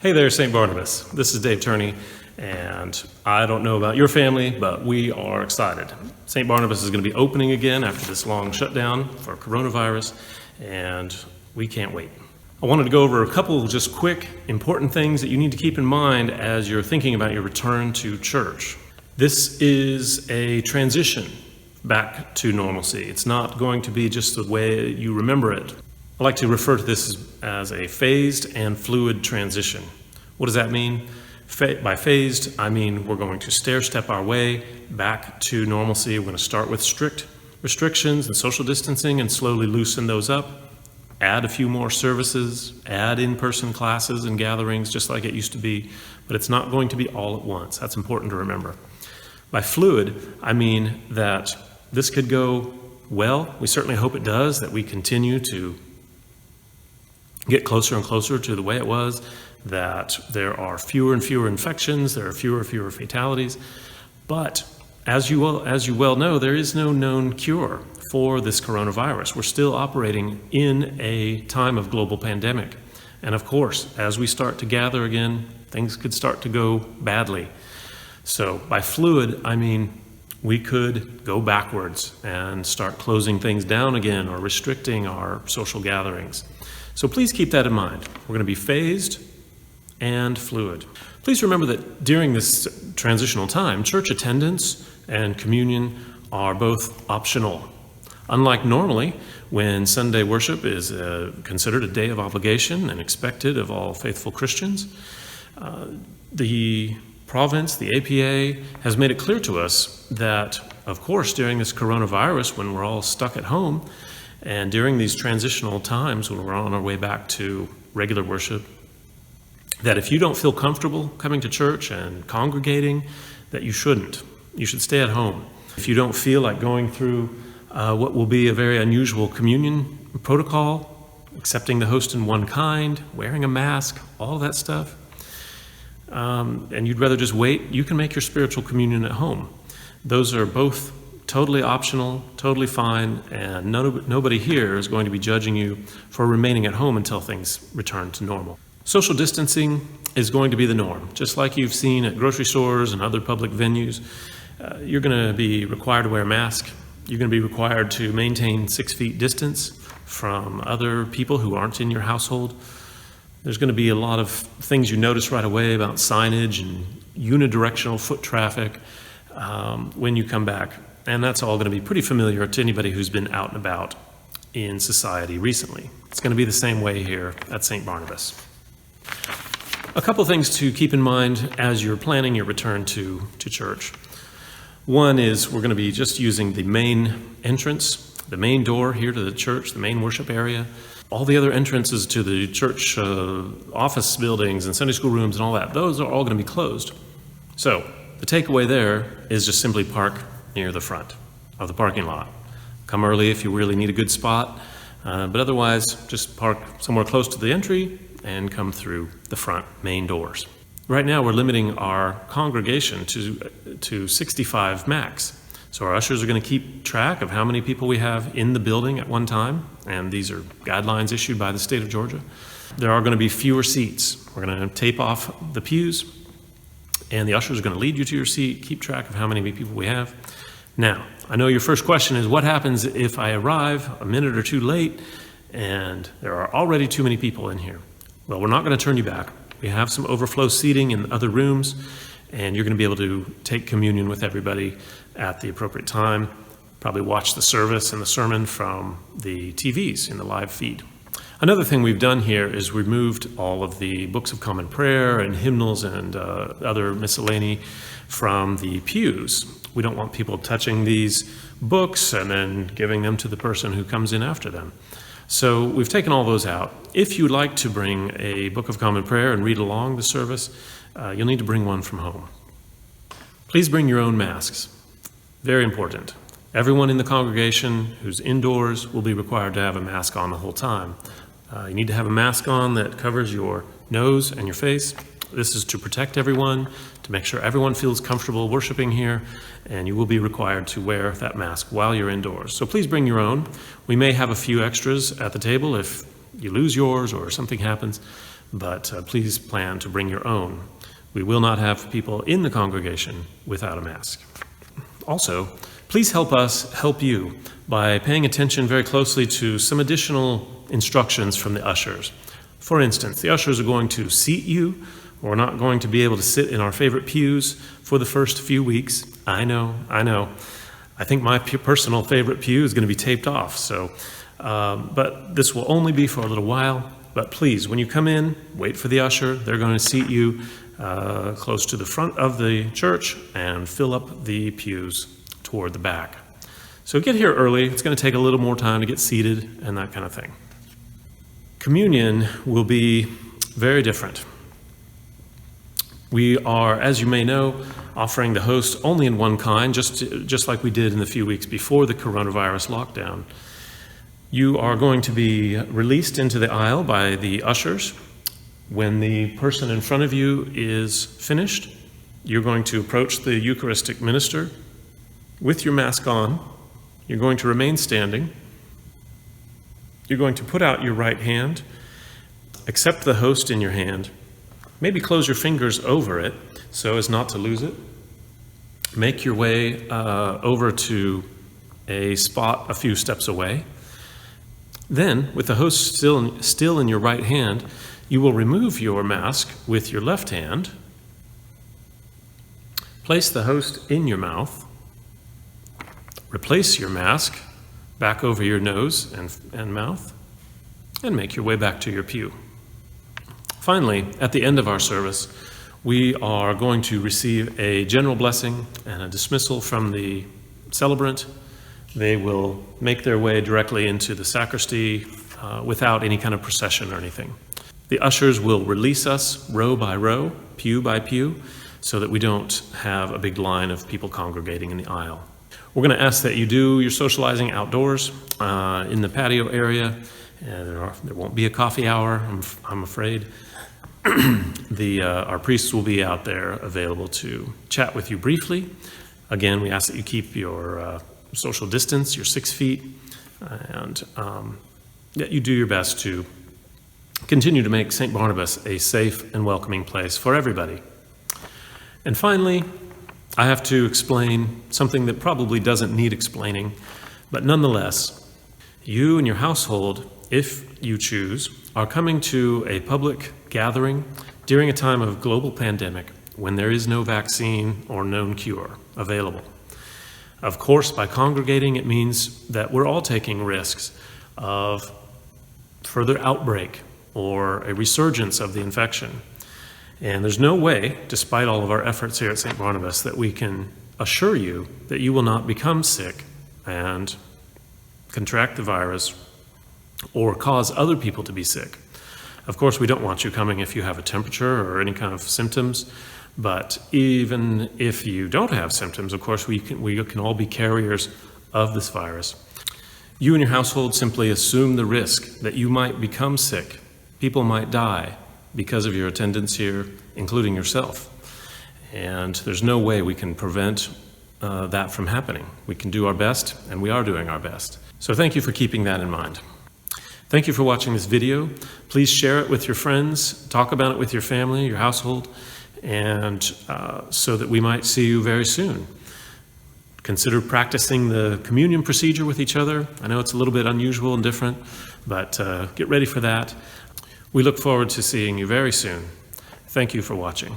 Hey there, St. Barnabas. This is Dave Turney, and I don't know about your family, but we are excited. St. Barnabas is going to be opening again after this long shutdown for coronavirus, and we can't wait. I wanted to go over a couple just quick, important things that you need to keep in mind as you're thinking about your return to church. This is a transition back to normalcy. It's not going to be just the way you remember it. I like to refer to this as a phased and fluid transition. What does that mean? By phased, I mean we're going to stair-step our way back to normalcy. We're going to start with strict restrictions and social distancing and slowly loosen those up, add a few more services, add in-person classes and gatherings just like it used to be, but it's not going to be all at once. That's important to remember. By fluid, I mean that this could go well. We certainly hope it does, that we continue to get closer and closer to the way it was, that there are fewer and fewer infections, there are fewer and fewer fatalities. But as you well know, there is no known cure for this coronavirus. We're still operating in a time of global pandemic. And of course, as we start to gather again, things could start to go badly. So by fluid, I mean we could go backwards and start closing things down again or restricting our social gatherings. So please keep that in mind. We're going to be phased and fluid. Please remember that during this transitional time, church attendance and communion are both optional. Unlike normally, when Sunday worship is considered a day of obligation and expected of all faithful Christians, the province, the APA, has made it clear to us that, of course, during this coronavirus, when we're all stuck at home, and during these transitional times when we're on our way back to regular worship, that if you don't feel comfortable coming to church and congregating, that you shouldn't. You should stay at home. If you don't feel like going through what will be a very unusual communion protocol, accepting the host in one kind, wearing a mask, all of that stuff, and you'd rather just wait, you can make your spiritual communion at home. Those are both totally optional, totally fine, and nobody here is going to be judging you for remaining at home until things return to normal. Social distancing is going to be the norm. Just like you've seen at grocery stores and other public venues, you're going to be required to wear a mask. You're going to be required to maintain 6 feet distance from other people who aren't in your household. There's going to be a lot of things you notice right away about signage and unidirectional foot traffic when you come back. And that's all going to be pretty familiar to anybody who's been out and about in society recently. It's going to be the same way here at St. Barnabas. A couple things to keep in mind as you're planning your return to church. One is we're going to be just using the main entrance, the main door here to the church, the main worship area. All the other entrances to the church office buildings and Sunday school rooms and all that, those are all going to be closed. So the takeaway there is just simply park near the front of the parking lot. Come early if you really need a good spot, but otherwise just park somewhere close to the entry and come through the front main doors. Right now we're limiting our congregation to 65 max. So our ushers are going to keep track of how many people we have in the building at one time, and these are guidelines issued by the state of Georgia. There are going to be fewer seats. We're going to tape off the pews, and the ushers are going to lead you to your seat, keep track of how many people we have. Now, I know your first question is, what happens if I arrive a minute or two late and there are already too many people in here? Well, we're not going to turn you back. We have some overflow seating in other rooms, and you're going to be able to take communion with everybody at the appropriate time. Probably watch the service and the sermon from the TVs in the live feed. Another thing we've done here is we moved all of the books of common prayer and hymnals and other miscellany from the pews. We don't want people touching these books and then giving them to the person who comes in after them. So we've taken all those out. If you'd like to bring a book of common prayer and read along the service, you'll need to bring one from home. Please bring your own masks. Very important. Everyone in the congregation who's indoors will be required to have a mask on the whole time. You need to have a mask on that covers your nose and your face. This is to protect everyone, to make sure everyone feels comfortable worshiping here, and you will be required to wear that mask while you're indoors. So please bring your own. We may have a few extras at the table if you lose yours or something happens, but please plan to bring your own. We will not have people in the congregation without a mask. Also, please help us help you by paying attention very closely to some additional instructions from the ushers. For instance, the ushers are going to seat you. We're not going to be able to sit in our favorite pews for the first few weeks. I know. I think my personal favorite pew is going to be taped off, but this will only be for a little while. But please, when you come in, wait for the usher. They're going to seat you close to the front of the church and fill up the pews toward the back. So get here early. It's going to take a little more time to get seated and that kind of thing. Communion will be very different. We are, as you may know, offering the host only in one kind, just like we did in the few weeks before the coronavirus lockdown. You are going to be released into the aisle by the ushers. When the person in front of you is finished, you're going to approach the Eucharistic minister with your mask on. You're going to remain standing. You're going to put out your right hand, accept the host in your hand, maybe close your fingers over it so as not to lose it. Make your way over to a spot a few steps away. Then, with the host still in your right hand, you will remove your mask with your left hand, place the host in your mouth, replace your mask back over your nose and mouth, and make your way back to your pew. Finally, at the end of our service, we are going to receive a general blessing and a dismissal from the celebrant. They will make their way directly into the sacristy without any kind of procession or anything. The ushers will release us row by row, pew by pew, so that we don't have a big line of people congregating in the aisle. We're going to ask that you do your socializing outdoors in the patio area. There won't be a coffee hour, I'm afraid. Our priests will be out there available to chat with you briefly. Again, we ask that you keep your social distance, your 6 feet, and that you do your best to continue to make St. Barnabas a safe and welcoming place for everybody. And finally, I have to explain something that probably doesn't need explaining, but nonetheless, you and your household, if you choose, are coming to a public gathering during a time of global pandemic when there is no vaccine or known cure available. Of course, by congregating, it means that we're all taking risks of further outbreak or a resurgence of the infection. And there's no way, despite all of our efforts here at St. Barnabas, that we can assure you that you will not become sick and contract the virus or cause other people to be sick. Of course, we don't want you coming if you have a temperature or any kind of symptoms, but even if you don't have symptoms, of course, we can all be carriers of this virus. You and your household simply assume the risk that you might become sick. People might die because of your attendance here, including yourself. And there's no way we can prevent that from happening. We can do our best, and we are doing our best. So thank you for keeping that in mind. Thank you for watching this video. Please share it with your friends, talk about it with your family, your household, and so that we might see you very soon. Consider practicing the communion procedure with each other. I know it's a little bit unusual and different, but get ready for that. We look forward to seeing you very soon. Thank you for watching.